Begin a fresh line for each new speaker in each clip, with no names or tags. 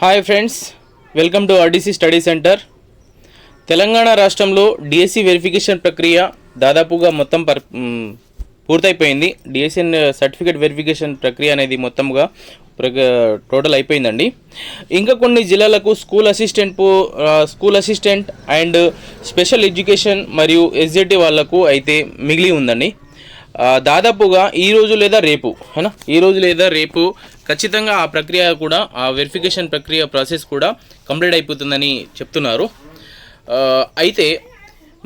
Hi friends, welcome to RDC study centre. Telangana రాష్ట్రంలో DSC verification ప్రక్రియ దాదాపుగా మొత్తం పూర్తయిపోయింది. డిఎస్సి సర్టిఫికేట్ వెరిఫికేషన్ ప్రక్రియ అనేది మొత్తంగా టోటల్ అయిపోయిందండి. ఇంకా కొన్ని జిల్లాలకు school assistant and special education మరియు ఎస్జెటి వాళ్లకు అయితే మిగిలి ఉందండి. దాదాపుగా ఈరోజు లేదా రేపు ఖచ్చితంగా ఆ ప్రక్రియ కూడా, ఆ వెరిఫికేషన్ ప్రక్రియ ప్రాసెస్ కూడా కంప్లీట్ అయిపోతుందని చెప్తున్నారు. అయితే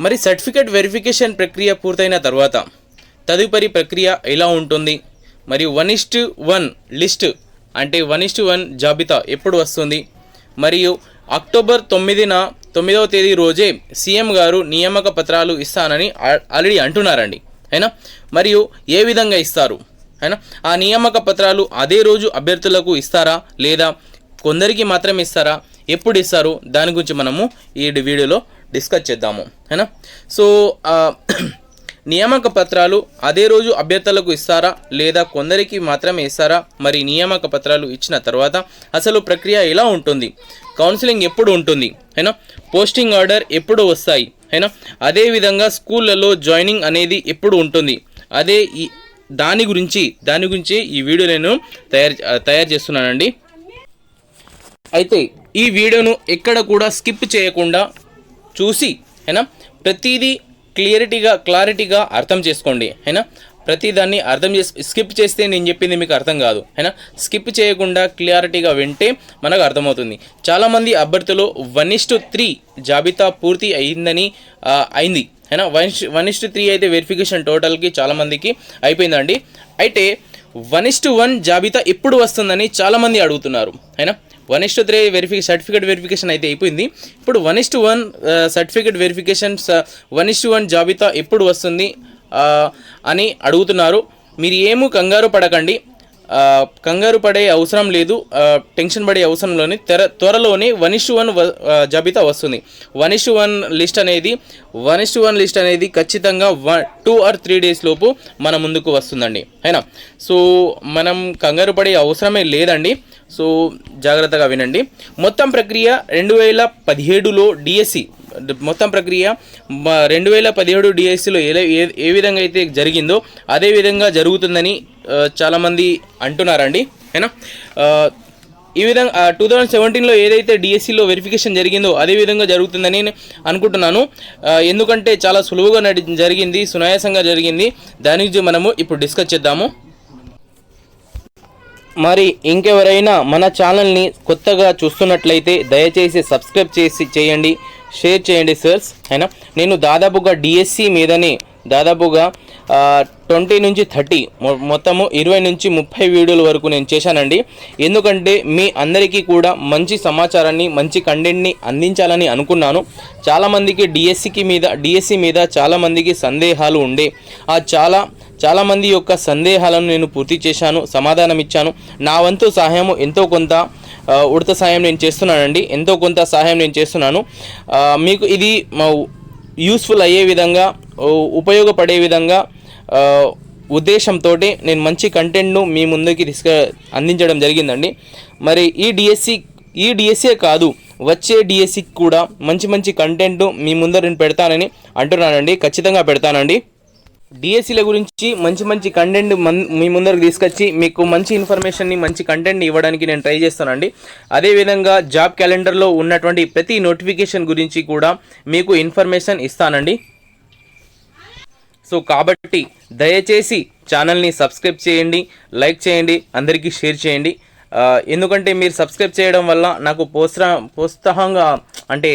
మరి సర్టిఫికేట్ వెరిఫికేషన్ ప్రక్రియ పూర్తయిన తర్వాత తదుపరి ప్రక్రియ ఎలా ఉంటుంది, మరియు 1:1 లిస్ట్ అంటే 1:1 జాబితా ఎప్పుడు వస్తుంది, మరియు అక్టోబర్ 9వ తేదీ రోజే సీఎం గారు నియామక పత్రాలు ఇస్తానని ఆల్రెడీ అంటున్నారండి. అయినా మరియు ఏ విధంగా ఇస్తారు, అయినా ఆ నియామక పత్రాలు అదే రోజు అభ్యర్థులకు ఇస్తారా లేదా కొందరికి మాత్రమే ఇస్తారా, ఎప్పుడు ఇస్తారు, దాని గురించి మనము ఈ వీడియోలో డిస్కస్ చేద్దాము. అయినా సో నియామక పత్రాలు అదే రోజు అభ్యర్థులకు ఇస్తారా లేదా కొందరికి మాత్రమే ఇస్తారా, మరి నియామక పత్రాలు ఇచ్చిన తర్వాత అసలు ప్రక్రియ ఎలా ఉంటుంది, కౌన్సిలింగ్ ఎప్పుడు ఉంటుంది, అయినా పోస్టింగ్ ఆర్డర్ ఎప్పుడు వస్తాయి, అయినా అదేవిధంగా స్కూళ్ళలో జాయినింగ్ అనేది ఎప్పుడు ఉంటుంది, దాని గురించి ఈ వీడియో నేను తయారు చేస్తున్నానండి. అయితే ఈ వీడియోను ఎక్కడ కూడా స్కిప్ చేయకుండా చూసి అయినా ప్రతిదీ క్లారిటీగా అర్థం చేసుకోండి. అయినా ప్రతిదాన్ని అర్థం స్కిప్ చేస్తే నేను చెప్పింది మీకు అర్థం కాదు. అయినా స్కిప్ చేయకుండా క్లారిటీగా వింటే మనకు అర్థమవుతుంది. చాలామంది అభ్యర్థులు 1:3 జాబితా పూర్తి అయింది. అయినా 1:3 అయితే వెరిఫికేషన్ టోటల్కి చాలామందికి అయిపోయిందండి. అయితే 1:1 జాబితా ఎప్పుడు వస్తుందని చాలామంది అడుగుతున్నారు. అయినా 1:3 సర్టిఫికేట్ వెరిఫికేషన్ అయితే అయిపోయింది. ఇప్పుడు 1:1 సర్టిఫికేట్ వెరిఫికేషన్ 1:1 జాబితా ఎప్పుడు వస్తుంది అని అడుగుతున్నారు. మీరు ఏమీ కంగారు పడే అవసరం లేదు, టెన్షన్ పడే అవసరం లేదు. త్వరలోనే 1:1 జాబితా వస్తుంది. 1:1 లిస్ట్ అనేది ఖచ్చితంగా 2 or 3 days లోపు మన ముందుకు వస్తుందండి. అయినా సో మనం కంగారు పడే అవసరమే లేదండి. సో జాగ్రత్తగా వినండి. మొత్తం ప్రక్రియ 2017లో డిఎస్సి మొత్తం ప్రక్రియ 2017 డిఎస్సిలో ఏ విధంగా అయితే జరిగిందో అదే విధంగా జరుగుతుందని చాలామంది అంటున్నారండి. అయినా ఈ విధంగా 2017లో ఏదైతే డిఎస్సిలో వెరిఫికేషన్ జరిగిందో అదే విధంగా జరుగుతుందని అనుకుంటున్నాను. ఎందుకంటే చాలా సులువుగా జరిగింది, సునాయాసంగా జరిగింది. దాని గురించి మనము ఇప్పుడు డిస్కస్ చేద్దాము. మరి ఇంకెవరైనా మన ఛానల్ని కొత్తగా చూస్తున్నట్లయితే దయచేసి సబ్స్క్రైబ్ చేయండి, షేర్ చేయండి సార్స్. అయినా నేను దాదాపుగా డిఎస్సి మీదనే దాదాపుగా 20 నుంచి 30 మొత్తము 20 నుంచి 30 వీడియోల వరకు నేను చేశానండి. ఎందుకంటే మీ అందరికీ కూడా మంచి సమాచారాన్ని, మంచి కంటెంట్ని అందించాలని అనుకున్నాను. చాలామందికి డిఎస్సి మీద చాలామందికి సందేహాలు ఉండే. చాలామంది యొక్క సందేహాలను నేను పూర్తి చేశాను, సమాధానం ఇచ్చాను. నా వంతు సహాయము ఎంతో కొంత ఉడత సహాయం నేను చేస్తున్నానండి, ఎంతో కొంత సహాయం నేను చేస్తున్నాను. మీకు ఇది యూస్ఫుల్ అయ్యే విధంగా, ఉపయోగపడే విధంగా ఉద్దేశంతో నేను మంచి కంటెంట్ను మీ ముందుకి అందించడం జరిగిందండి. మరి ఈ డిఎస్సీ కాదు, వచ్చే డిఎస్సికి కూడా మంచి కంటెంట్ మీ ముందర నేను పెడతానని అంటున్నానండి. ఖచ్చితంగా పెడతానండి. డిఎస్సీల గురించి మంచి కంటెంట్ మీ ముందరకు తీసుకొచ్చి మీకు మంచి ఇన్ఫర్మేషన్ని, మంచి కంటెంట్ని ఇవ్వడానికి నేను ట్రై చేస్తానండి. అదేవిధంగా జాబ్ క్యాలెండర్లో ఉన్నటువంటి ప్రతి నోటిఫికేషన్ గురించి కూడా మీకు ఇన్ఫర్మేషన్ ఇస్తానండి. సో కాబట్టి దయచేసి ఛానల్ని సబ్స్క్రైబ్ చేయండి, లైక్ చేయండి, అందరికీ షేర్ చేయండి. ఎందుకంటే మీరు సబ్స్క్రైబ్ చేయడం వల్ల నాకు ప్రోత్సాహంగా అంటే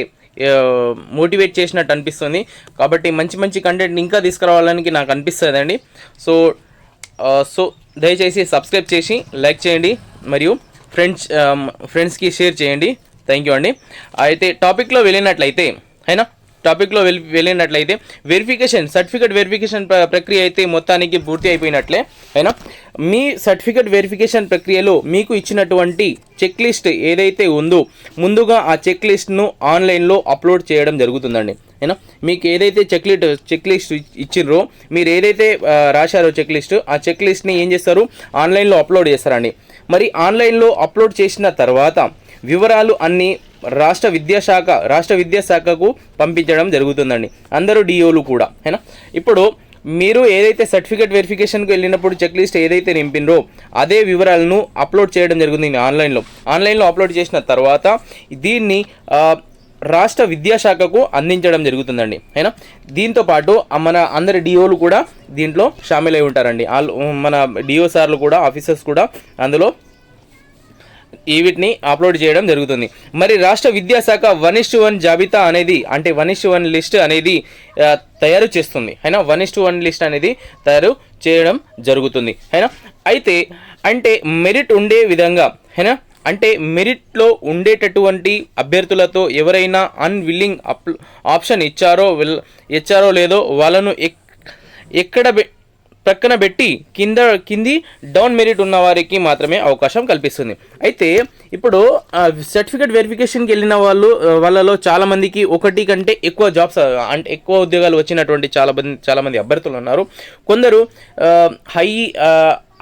మోటివేట్ చేసినట్టు అనిపిస్తుంది. కాబట్టి మంచి కంటెంట్ ఇంకా తీసుకురావాలని నాకు అనిపిస్తుందండి. సో దయచేసి సబ్స్క్రైబ్ చేసి లైక్ చేయండి, మరియు ఫ్రెండ్స్కి షేర్ చేయండి. థ్యాంక్ యూ అండి. అయితే టాపిక్లో వెళ్ళినట్లయితే సర్టిఫికేట్ వెరిఫికేషన్ ప్రక్రియ అయితే మొత్తానికి పూర్తి అయిపోయినట్లే. అయినా మీ సర్టిఫికేట్ వెరిఫికేషన్ ప్రక్రియలో మీకు ఇచ్చినటువంటి చెక్ లిస్ట్ ఏదైతే ఉందో ముందుగా ఆ చెక్ లిస్ట్ను ఆన్లైన్లో అప్లోడ్ చేయడం జరుగుతుందండి. అయినా మీకు ఏదైతే చెక్ లిస్ట్ ఇచ్చిర్రో, మీరు ఏదైతే రాశారో ఆ చెక్ లిస్ట్ని ఏం చేస్తారు, ఆన్లైన్లో అప్లోడ్ చేస్తారండి. మరి ఆన్లైన్లో అప్లోడ్ చేసిన తర్వాత వివరాలు అన్నీ రాష్ట్ర విద్యాశాఖకు పంపించడం జరుగుతుందండి, అందరూ డిఓలు కూడా. అయినా ఇప్పుడు మీరు ఏదైతే సర్టిఫికేట్ వెరిఫికేషన్కి వెళ్ళినప్పుడు చెక్ లిస్ట్ ఏదైతే నింపినరో అదే వివరాలను అప్లోడ్ చేయడం జరుగుతుంది ఆన్లైన్లో అప్లోడ్ చేసిన తర్వాత దీన్ని రాష్ట్ర విద్యాశాఖకు అందించడం జరుగుతుందండి. అయినా దీంతో పాటు మన అందరి డిఓలు కూడా దీంట్లో షామిల్ అయి ఉంటారండి. మన డిఓ సార్లు కూడా, ఆఫీసర్స్ కూడా అందులో వీటిని అప్లోడ్ చేయడం జరుగుతుంది. మరి రాష్ట్ర విద్యాశాఖ 1:1 జాబితా అనేది, అంటే 1:1 లిస్ట్ అనేది తయారు చేస్తుంది. అయినా 1:1 లిస్ట్ అనేది తయారు చేయడం జరుగుతుంది. అయినా అయితే అంటే మెరిట్ ఉండే విధంగా, అయినా అంటే మెరిట్లో ఉండేటటువంటి అభ్యర్థులతో ఎవరైనా అన్విల్లింగ్ ఆప్షన్ ఇచ్చారో లేదో వాళ్ళను ఎక్కడ ప్రక్కన పెట్టి కింది డౌన్ మెరిట్ ఉన్న వారికి మాత్రమే అవకాశం కల్పిస్తుంది. అయితే ఇప్పుడు సర్టిఫికేట్ వెరిఫికేషన్కి వెళ్ళిన వాళ్ళలో చాలామందికి ఒకటి కంటే ఎక్కువ జాబ్స్, అంటే ఎక్కువ ఉద్యోగాలు వచ్చినటువంటి చాలామంది అభ్యర్థులు ఉన్నారు. కొందరు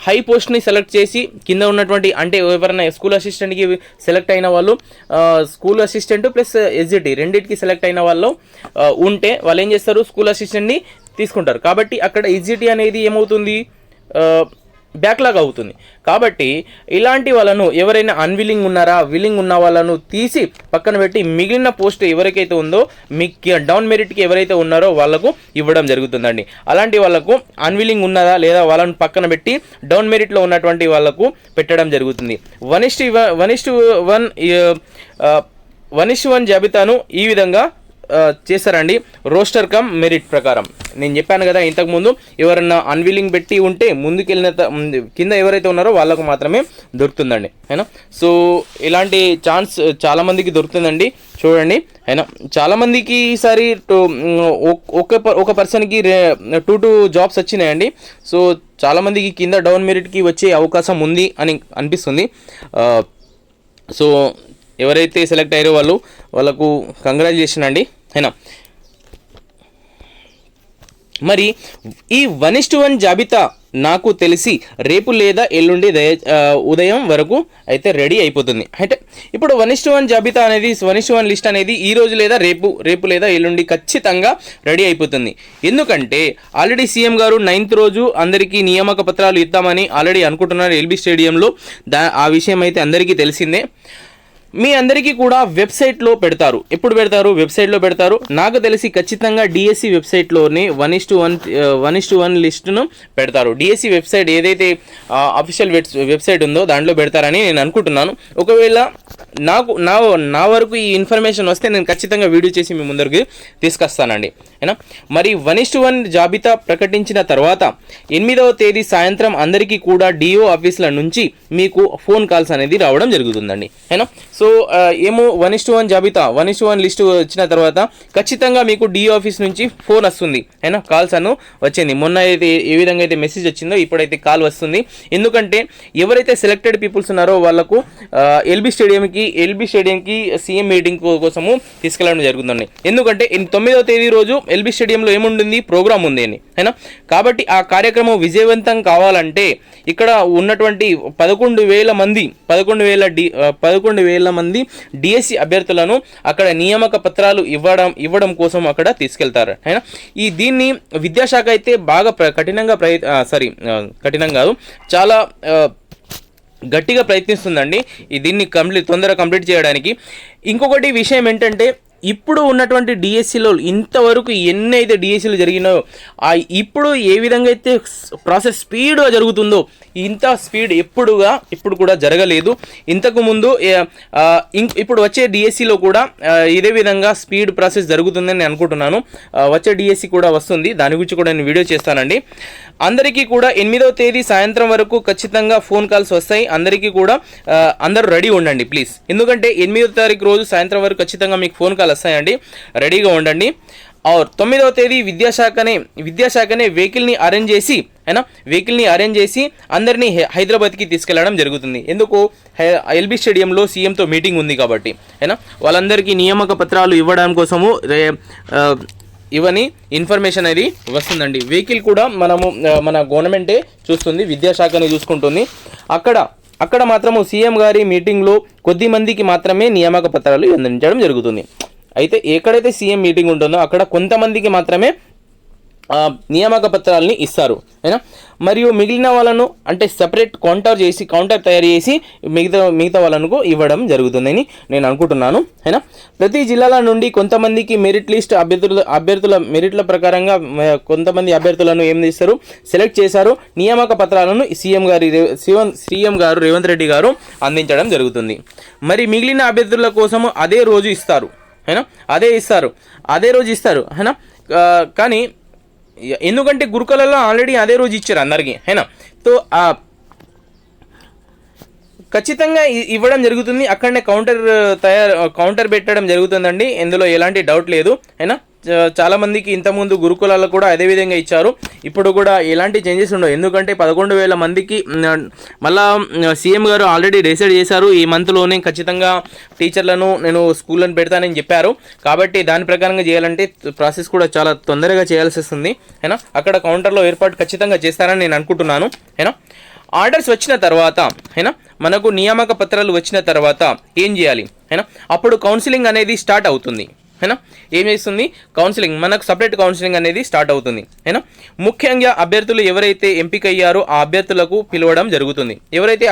హై పోస్ట్ని సెలెక్ట్ చేసి కింద ఉన్నటువంటి, అంటే ఎవరైనా స్కూల్ అసిస్టెంట్కి సెలెక్ట్ అయిన వాళ్ళు, స్కూల్ అసిస్టెంట్ ప్లస్ ఎస్జిటి రెండింటికి సెలెక్ట్ అయిన వాళ్ళు ఉంటే వాళ్ళు ఏం చేస్తారు, స్కూల్ అసిస్టెంట్ని తీసుకుంటారు. కాబట్టి అక్కడ ఎస్జిటి అనేది ఏమవుతుంది, బ్యాక్లాగ్ అవుతుంది. కాబట్టి ఇలాంటి వాళ్ళను ఎవరైనా అన్విల్లింగ్ ఉన్నారా, విల్లింగ్ ఉన్న వాళ్ళను తీసి పక్కన పెట్టి మిగిలిన పోస్ట్ ఎవరికైతే ఉందో డౌన్ మెరిట్కి ఎవరైతే ఉన్నారో వాళ్ళకు ఇవ్వడం జరుగుతుందండి. అలాంటి వాళ్ళకు అన్విల్లింగ్ ఉన్నదా లేదా వాళ్ళను పక్కన పెట్టి డౌన్ మెరిట్లో ఉన్నటువంటి వాళ్ళకు పెట్టడం జరుగుతుంది. 1:1 జాబితాను ఈ విధంగా చేస్తారండి, రోస్టర్ కమ్ మెరిట్ ప్రకారం. నేను చెప్పాను కదా ఇంతకుముందు, ఎవరన్నా అన్విల్లింగ్ పెట్టి ఉంటే ముందుకెళ్ళిన కింద ఎవరైతే ఉన్నారో వాళ్ళకు మాత్రమే దొరుకుతుందండి. అయినా సో ఇలాంటి ఛాన్స్ చాలామందికి దొరుకుతుందండి. చూడండి, అయినా చాలామందికి ఈసారి ఒక పర్సన్కి 2 జాబ్స్ వచ్చినాయండి. సో చాలామందికి కింద డౌన్ మెరిట్కి వచ్చే అవకాశం ఉంది అని అనిపిస్తుంది. సో ఎవరైతే సెలెక్ట్ అయ్యారో వాళ్ళకు కంగ్రాచులేషన్ అండి. అయినా మరి ఈ 1:1 జాబితా నాకు తెలిసి రేపు లేదా ఎల్లుండి ఉదయం వరకు అయితే రెడీ అయిపోతుంది. అంటే ఇప్పుడు 1:1 జాబితా అనేది, 1:1 లిస్ట్ అనేది ఈ రోజు లేదా రేపు లేదా ఎల్లుండి ఖచ్చితంగా రెడీ అయిపోతుంది. ఎందుకంటే ఆల్రెడీ సీఎం గారు 9th రోజు అందరికీ నియామక పత్రాలు ఇద్దామని ఆల్రెడీ అనుకుంటున్నారు ఎల్బీ స్టేడియంలో. ఆ విషయం అయితే అందరికీ తెలిసిందే. మీ అందరికీ కూడా వెబ్సైట్లో పెడతారు. ఎప్పుడు పెడతారు? వెబ్సైట్లో పెడతారు. నాకు తెలిసి ఖచ్చితంగా డిఎస్సి వెబ్సైట్లోనే 1:1 లిస్టును పెడతారు. డిఎస్సి వెబ్సైట్ ఏదైతే అఫీషియల్ వెబ్సైట్ ఉందో దాంట్లో పెడతారని నేను అనుకుంటున్నాను. ఒకవేళ నా వరకు ఈ ఇన్ఫర్మేషన్ వస్తే నేను ఖచ్చితంగా వీడియో చేసి మీ ముందరికి తీసుకొస్తానండి. అయినా మరి 1:1 జాబితా ప్రకటించిన తర్వాత 8వ తేదీ సాయంత్రం అందరికీ కూడా డిఓ ఆఫీసుల నుంచి మీకు ఫోన్ కాల్స్ అనేది రావడం జరుగుతుందండి. అయినా సో ఏమో 1:1 జాబితా 1:1 లిస్టు వచ్చిన తర్వాత ఖచ్చితంగా మీకు డిఓ ఆఫీస్ నుంచి ఫోన్ వస్తుంది. అయినా కాల్స్ అను వచ్చింది. మొన్న అయితే ఏ విధంగా అయితే మెసేజ్ వచ్చిందో ఇప్పుడైతే కాల్ వస్తుంది. ఎందుకంటే ఎవరైతే సెలెక్టెడ్ పీపుల్స్ ఉన్నారో వాళ్ళకు ఎల్బీ స్టేడియంకి సీఎం మీటింగ్ కోసము తీసుకెళ్ళడం జరుగుతుంది. ఎందుకంటే 9వ తేదీ రోజు ఎల్బీ స్టేడియంలో ఏముంటుంది, ప్రోగ్రామ్ ఉంది అని. అయినా కాబట్టి ఆ కార్యక్రమం విజయవంతం కావాలంటే ఇక్కడ ఉన్నటువంటి 11,000 మంది డిఎస్సి అభ్యర్థులను అక్కడ నియామక పత్రాలు ఇవ్వడం కోసం అక్కడ తీసుకెళ్తారు. అయినా దీన్ని విద్యాశాఖ అయితే బాగా కఠినం కాదు, చాలా గట్టిగా ప్రయత్నిస్తుందండి దీన్ని తొందరగా కంప్లీట్ చేయడానికి. ఇంకొకటి విషయం ఏంటంటే, ఇప్పుడు ఉన్నటువంటి డిఎస్సిలో ఇంతవరకు ఎన్నైతే డిఎస్సిలు జరిగినాయో ఇప్పుడు ఏ విధంగా అయితే ప్రాసెస్ స్పీడ్గా జరుగుతుందో ఇంత స్పీడ్ ఇప్పుడు కూడా జరగలేదు. ఇంతకుముందు ఇప్పుడు వచ్చే డిఎస్సిలో కూడా ఇదే విధంగా స్పీడ్ ప్రాసెస్ జరుగుతుందని నేను అనుకుంటున్నాను. వచ్చే డిఎస్సి కూడా వస్తుంది, దాని గురించి కూడా నేను వీడియో చేస్తానండి. అందరికీ కూడా 8వ తేదీ సాయంత్రం వరకు ఖచ్చితంగా ఫోన్ కాల్స్ వస్తాయి. అందరికీ కూడా అందరూ రెడీ ఉండండి ప్లీజ్. ఎందుకంటే 8వ తారీఖు రోజు సాయంత్రం వరకు ఖచ్చితంగా మీకు ఫోన్ కాల్ వస్తాయండి, రెడీగా ఉండండి. 9వ తేదీ విద్యాశాఖనే వెహికల్ని అరేంజ్ చేసి అందరినీ హైదరాబాద్కి తీసుకెళ్లడం జరుగుతుంది. ఎందుకు? ఎల్బీ స్టేడియంలో సీఎంతో మీటింగ్ ఉంది కాబట్టి. అయినా వాళ్ళందరికీ నియామక పత్రాలు ఇవ్వడం కోసము ఇవన్నీ ఇన్ఫర్మేషన్ అనేది వస్తుందండి. వెహికల్ కూడా మన గవర్నమెంటే చూస్తుంది, విద్యాశాఖని చూసుకుంటుంది. అక్కడ మాత్రము సీఎం గారి మీటింగ్లో కొద్ది మందికి మాత్రమే నియామక పత్రాలు అందించడం జరుగుతుంది. అయితే ఎక్కడైతే సీఎం మీటింగ్ ఉంటుందో అక్కడ కొంతమందికి మాత్రమే నియామక పత్రాలని ఇస్తారు అయినా, మరియు మిగిలిన వాళ్ళను అంటే సపరేట్ కౌంటర్ తయారు చేసి మిగతా వాళ్ళకు ఇవ్వడం జరుగుతుందని నేను అనుకుంటున్నాను అయినా. ప్రతి జిల్లాల నుండి కొంతమందికి మెరిట్ లిస్ట్ అభ్యర్థుల మెరిట్ల ప్రకారంగా కొంతమంది అభ్యర్థులను ఏం చేస్తారు, సెలెక్ట్ చేశారు. నియామక పత్రాలను సీఎం గారు రేవంత్ రెడ్డి గారు అందించడం జరుగుతుంది. మరి మిగిలిన అభ్యర్థుల కోసము అదే రోజు ఇస్తారు అయినా, అదే రోజు ఇస్తారు అయినా. కానీ ఎందుకంటే గురుకులలో ఆల్రెడీ అదే రోజు ఇచ్చారు అందరికీ అయినా, తో ఖచ్చితంగా ఇవ్వడం జరుగుతుంది. అక్కడనే కౌంటర్ పెట్టడం జరుగుతుందండి, ఇందులో ఎలాంటి డౌట్ లేదు అయినా. చాలామందికి ఇంతకుముందు గురుకులాల్లో కూడా అదే విధంగా ఇచ్చారు. ఇప్పుడు కూడా ఎలాంటి చేంజెస్ ఉండవు, ఎందుకంటే 11,000 మందికి మళ్ళా సీఎం గారు ఆల్రెడీ డిసైడ్ చేశారు. ఈ మంత్లోనే ఖచ్చితంగా టీచర్లను నేను స్కూళ్ళని పెడతానని చెప్పారు. కాబట్టి దాని ప్రకారంగా చేయాలంటే ప్రాసెస్ కూడా చాలా తొందరగా చేయాల్సి వస్తుంది అయినా. అక్కడ కౌంటర్లో ఏర్పాటు ఖచ్చితంగా చేస్తారని నేను అనుకుంటున్నాను అయినా. ఆర్డర్స్ వచ్చిన తర్వాత అయినా, మనకు నియామక పత్రాలు వచ్చిన తర్వాత ఏం చేయాలి అయినా, అప్పుడు కౌన్సిలింగ్ అనేది స్టార్ట్ అవుతుంది అయినా. ఏం చేస్తుంది, కౌన్సిలింగ్, మనకు సపరేట్ కౌన్సిలింగ్ అనేది స్టార్ట్ అవుతుంది అయినా. ముఖ్యంగా అభ్యర్థులు ఎవరైతే ఎంపిక అయ్యారో ఆ అభ్యర్థులకు పిలవడం జరుగుతుంది. ఎవరైతే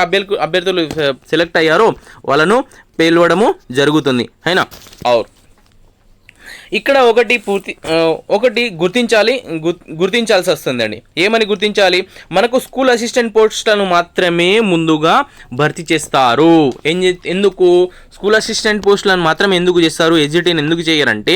అభ్యర్థులు సెలెక్ట్ అయ్యారో వాళ్ళను పిలవడము జరుగుతుంది అయినా. ఇక్కడ ఒకటి గుర్తించాల్సి వస్తుందండి. ఏమని గుర్తించాలి, మనకు స్కూల్ అసిస్టెంట్ పోస్టులను మాత్రమే ముందుగా భర్తీ చేస్తారు. ఎందుకు స్కూల్ అసిస్టెంట్ పోస్టులను మాత్రమే ఎందుకు చేస్తారు, ఎస్జిటిని ఎందుకు చేయరంటే,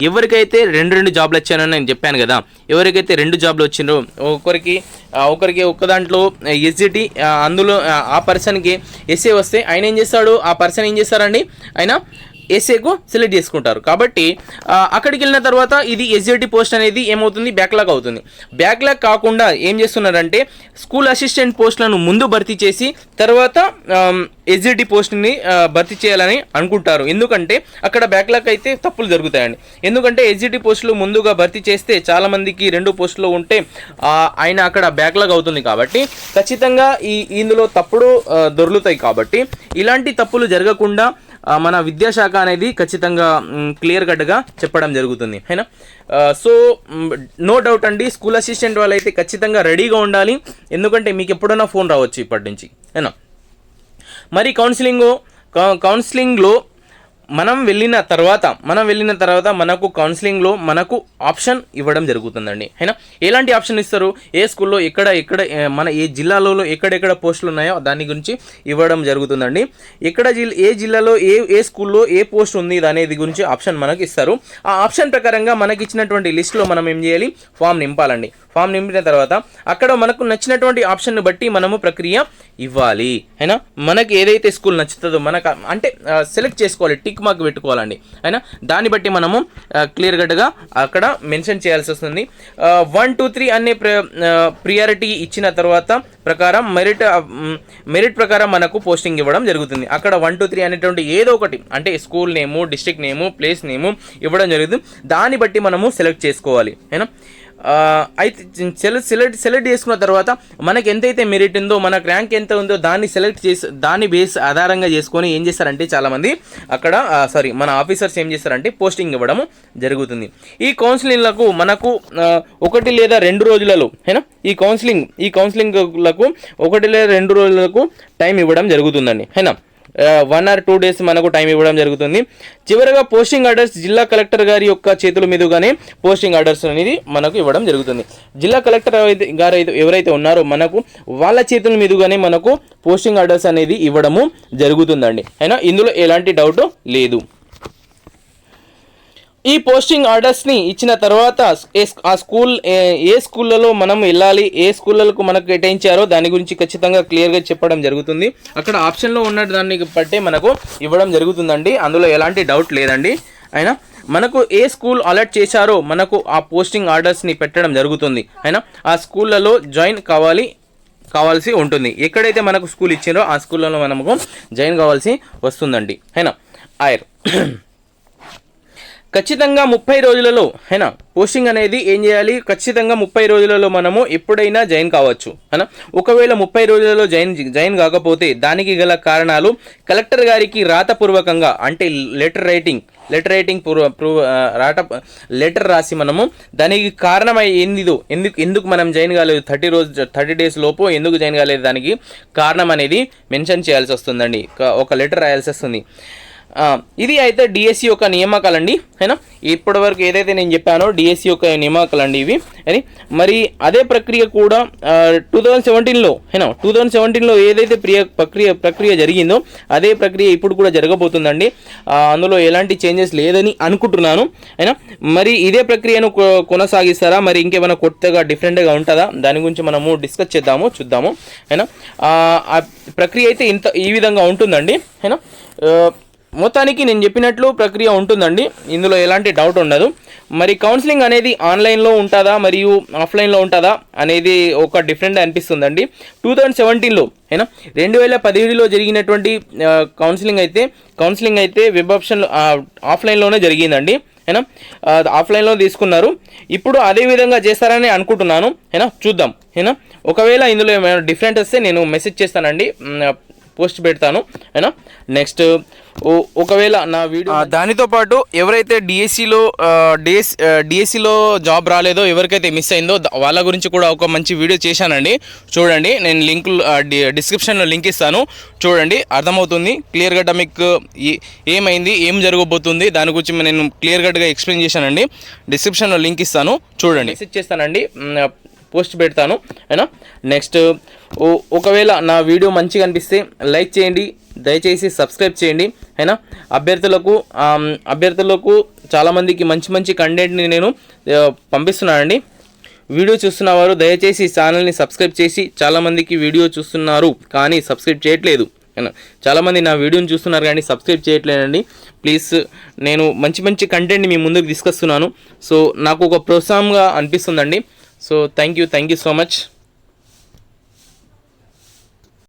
ఎవరికైతే రెండు జాబ్లు వచ్చానని నేను చెప్పాను కదా, ఎవరికైతే 2 జాబ్లు వచ్చిందో ఒకరికి ఒక దాంట్లో ఎస్జిటి, అందులో ఆ పర్సన్కి ఎస్ఏ వస్తే ఆయన ఏం చేస్తాడు, ఆ పర్సన్ ఏం చేస్తారండి, ఆయన ఎస్ఏకు సెలెక్ట్ చేసుకుంటారు. కాబట్టి అక్కడికి వెళ్ళిన తర్వాత ఇది ఎస్జిటి పోస్ట్ అనేది ఏమవుతుంది, బ్యాక్లాగ్ అవుతుంది. బ్యాక్లాగ్ కాకుండా ఏం చేస్తున్నారంటే స్కూల్ అసిస్టెంట్ పోస్టులను ముందు భర్తీ చేసి తర్వాత ఎస్జిటి పోస్ట్ని భర్తీ చేయాలని అనుకుంటారు. ఎందుకంటే అక్కడ బ్యాక్లాగ్ అయితే తప్పులు జరుగుతాయండి. ఎందుకంటే ఎస్జిటి పోస్టులు ముందుగా భర్తీ చేస్తే చాలామందికి 2 పోస్టులు ఉంటే ఆయన అక్కడ బ్యాక్లాగ్ అవుతుంది. కాబట్టి ఖచ్చితంగా ఇందులో తప్పుడు దొరుకుతాయి. కాబట్టి ఇలాంటి తప్పులు జరగకుండా మన విద్యాశాఖ అనేది ఖచ్చితంగా క్లియర్ కట్గా చెప్పడం జరుగుతుంది అయినా. సో నో డౌట్ అండి, స్కూల్ అసిస్టెంట్ వాళ్ళైతే ఖచ్చితంగా రెడీగా ఉండాలి. ఎందుకంటే మీకు ఎప్పుడైనా ఫోన్ రావచ్చు ఇప్పటి నుంచి అయినా. మరి కౌన్సిలింగ్లో మనం వెళ్ళిన తర్వాత మనకు కౌన్సిలింగ్లో మనకు ఆప్షన్ ఇవ్వడం జరుగుతుందండి అయినా. ఎలాంటి ఆప్షన్ ఇస్తారు, ఏ స్కూల్లో ఎక్కడ మన ఏ జిల్లాలో ఎక్కడెక్కడ పోస్టులు ఉన్నాయో దాని గురించి ఇవ్వడం జరుగుతుందండి. ఏ జిల్లాలో ఏ స్కూల్లో ఏ పోస్ట్ ఉంది అనేది గురించి ఆప్షన్ మనకి ఇస్తారు. ఆ ఆప్షన్ ప్రకారంగా మనకి ఇచ్చినటువంటి లిస్టులో మనం ఏం చేయాలి, ఫామ్ నింపాలండి. ఫామ్ నింపిన తర్వాత అక్కడ మనకు నచ్చినటువంటి ఆప్షన్ని బట్టి మనము ప్రక్రియ ఇవ్వాలి అయినా. మనకి ఏదైతే స్కూల్ నచ్చుతుందో మనకు అంటే సెలెక్ట్ చేసుకోవాలి, టిక్ మార్క్ పెట్టుకోవాలండి అయినా. దాన్ని బట్టి మనము క్లియర్ కట్గా అక్కడ మెన్షన్ చేయాల్సి వస్తుంది. 1, 2, 3 అనే ప్రియారిటీ ఇచ్చిన తర్వాత ప్రకారం మెరిట్ ప్రకారం మనకు పోస్టింగ్ ఇవ్వడం జరుగుతుంది. అక్కడ 1, 2, 3 అనేటువంటి ఏదో ఒకటి అంటే స్కూల్ నేము, డిస్ట్రిక్ట్ నేము, ప్లేస్ నేము ఇవ్వడం జరుగుతుంది. దాన్ని బట్టి మనము సెలెక్ట్ చేసుకోవాలి అయినా. అయితే సెలెక్ట్ చేసుకున్న తర్వాత మనకి ఎంతైతే మెరిట్ ఉందో, మనకు ర్యాంక్ ఎంత ఉందో దాన్ని బేస్ ఆధారంగా చేసుకొని ఏం చేస్తారంటే చాలామంది అక్కడ మన ఆఫీసర్స్ ఏం చేస్తారంటే పోస్టింగ్ ఇవ్వడం జరుగుతుంది. ఈ కౌన్సిలింగ్లకు మనకు 1 లేదా 2 రోజులలో అయినా ఈ కౌన్సిలింగ్లకు 1 లేదా 2 రోజులకు టైం ఇవ్వడం జరుగుతుందండి అయినా. 1 or 2 days మనకు టైం ఇవ్వడం జరుగుతుంది. చివరిగా పోస్టింగ్ ఆర్డర్స్ జిల్లా కలెక్టర్ గారి యొక్క చేతుల మీదుగానే పోస్టింగ్ ఆర్డర్స్ అనేది మనకు ఇవ్వడం జరుగుతుంది. జిల్లా కలెక్టర్ గారు ఎవరైతే ఉన్నారో మనకు వాళ్ళ చేతుల మీదుగానే మనకు పోస్టింగ్ ఆర్డర్స్ అనేది ఇవ్వడము జరుగుతుందండి అయినా. ఇందులో ఎలాంటి డౌట్ లేదు. ఈ పోస్టింగ్ ఆర్డర్స్ని ఇచ్చిన తర్వాత ఏ స్కూళ్ళలో మనం వెళ్ళాలి, ఏ స్కూళ్ళకు మనకు కేటాయించారో దాని గురించి ఖచ్చితంగా క్లియర్గా చెప్పడం జరుగుతుంది. అక్కడ ఆప్షన్లో ఉన్న దాన్ని బట్టే మనకు ఇవ్వడం జరుగుతుందండి. అందులో ఎలాంటి డౌట్ లేదండి అయినా. మనకు ఏ స్కూల్ అలర్ట్ చేశారో మనకు ఆ పోస్టింగ్ ఆర్డర్స్ని పెట్టడం జరుగుతుంది అయినా. ఆ స్కూళ్ళలో జాయిన్ కావాల్సి ఉంటుంది. ఎక్కడైతే మనకు స్కూల్ ఇచ్చారో ఆ స్కూళ్ళలో మనకు జాయిన్ కావాల్సి వస్తుందండి అయినా. ఖచ్చితంగా 30 రోజులలో హేనా పోస్టింగ్ అనేది ఏం చేయాలి, ఖచ్చితంగా 30 రోజులలో మనము ఎప్పుడైనా జాయిన్ కావచ్చు హేనా. ఒకవేళ 30 రోజులలో జాయిన్ కాకపోతే దానికి గల కారణాలు కలెక్టర్ గారికి రాతపూర్వకంగా అంటే లెటర్ రైటింగ్ లెటర్ రాసి మనము దానికి కారణమై ఏందిదో ఎందుకు మనం జాయిన్ కాలేదు 30 డేస్ లోపు ఎందుకు జాయిన్ కాలేదు దానికి కారణం అనేది మెన్షన్ చేయాల్సి వస్తుందండి, ఒక లెటర్ రాయాల్సి వస్తుంది. ఇది అయితే డిఎస్సి యొక్క నియామకాలండి అయినా ఇప్పటివరకు ఏదైతే నేను చెప్పానో డిఎస్సి యొక్క నియామకాలండి ఇవి అని. మరి అదే ప్రక్రియ కూడా 2017లో అయినా 2017లో ఏదైతే ప్రక్రియ జరిగిందో అదే ప్రక్రియ ఇప్పుడు కూడా జరగబోతుందండి. అందులో ఎలాంటి చేంజెస్ లేదని అనుకుంటున్నాను అయినా. మరి ఇదే ప్రక్రియను కొనసాగిస్తారా, మరి ఇంకేమైనా కొత్తగా డిఫరెంట్గా ఉంటుందా, దాని గురించి మనము డిస్కస్ చూద్దాము అయినా. ప్రక్రియ అయితే ఈ విధంగా ఉంటుందండి అయినా. మొత్తానికి నేను చెప్పినట్లు ప్రక్రియ ఉంటుందండి, ఇందులో ఎలాంటి డౌట్ ఉండదు. మరి కౌన్సిలింగ్ అనేది ఆన్లైన్లో ఉంటుందా మరియు ఆఫ్లైన్లో ఉంటుందా అనేది ఒక డిఫరెంట్ అనిపిస్తుందండి. 2017లో అయినా 2017లో జరిగినటువంటి కౌన్సిలింగ్ అయితే వెబ్ ఆప్షన్ ఆఫ్లైన్లోనే జరిగిందండి అయినా, ఆఫ్లైన్లో తీసుకున్నారు. ఇప్పుడు అదే విధంగా చేస్తారని అనుకుంటున్నాను అయినా, చూద్దాం అయినా. ఒకవేళ ఇందులో ఏమైనా డిఫరెంట్ వస్తే నేను మెసేజ్ చేస్తానండి, పోస్ట్ పెడతాను అయినా. నెక్స్ట్ ఒకవేళ నా వీడియో దానితో పాటు ఎవరైతే డిఎస్సిలో జాబ్ రాలేదో, ఎవరికైతే మిస్ అయిందో వాళ్ళ గురించి కూడా ఒక మంచి వీడియో చేశానండి, చూడండి. నేను డిస్క్రిప్షన్లో లింక్ ఇస్తాను, చూడండి, అర్థమవుతుంది క్లియర్ కట్గా మీకు ఏమైంది, ఏం జరగబోతుంది దాని గురించి నేను క్లియర్ కట్గా ఎక్స్ప్లెయిన్ చేశానండి. డిస్క్రిప్షన్లో లింక్ ఇస్తాను, చూడండి, మెసేజ్ చేస్తానండి, పోస్ట్ పెడతాను అయినా. నెక్స్ట్ ఒకవేళ నా వీడియో మంచిగా అనిపిస్తే లైక్ చేయండి, దయచేసి సబ్స్క్రైబ్ చేయండి అయినా. అభ్యర్థులకు చాలామందికి మంచి కంటెంట్ని నేను పంపిస్తున్నానండి. వీడియో చూస్తున్నవారు దయచేసి ఛానల్ని సబ్స్క్రైబ్ చేసి, చాలామందికి వీడియో చూస్తున్నారు కానీ సబ్స్క్రైబ్ చేయట్లేదు అయినా. చాలామంది నా వీడియోని చూస్తున్నారు కానీ సబ్స్క్రైబ్ చేయట్లేదండి. ప్లీజ్, నేను మంచి కంటెంట్ని మీ ముందుకు తీసుకొస్తున్నాను, సో నాకు ఒక ప్రోత్సాహంగా అనిపిస్తుందండి. So thank you so much.